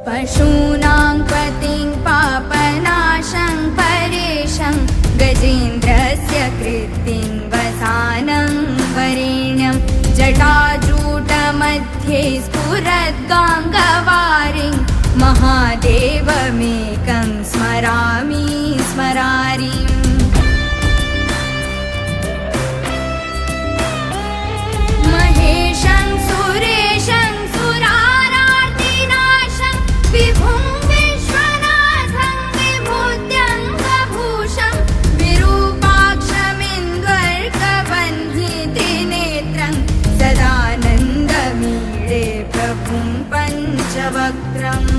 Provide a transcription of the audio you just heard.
पशूनां पतिं पापनाशं परेशं गजेन्द्रस्य कृत्तिं वसानं वरेण्यं जटाजूटमध्ये स्फुरद्गाङ्गवारिं महादेवमेकं स्मरामि स्मरारिम् महेशं सुरेशं सुरारार्तिनाशं विभुं विश्वनाथं विभूत्यङ्गभूषं विरूपाक्षमिन्द्वर्कबन्धितनेत्रं सदानन्दमीडे प्रभुं पञ्चवक्त्रम्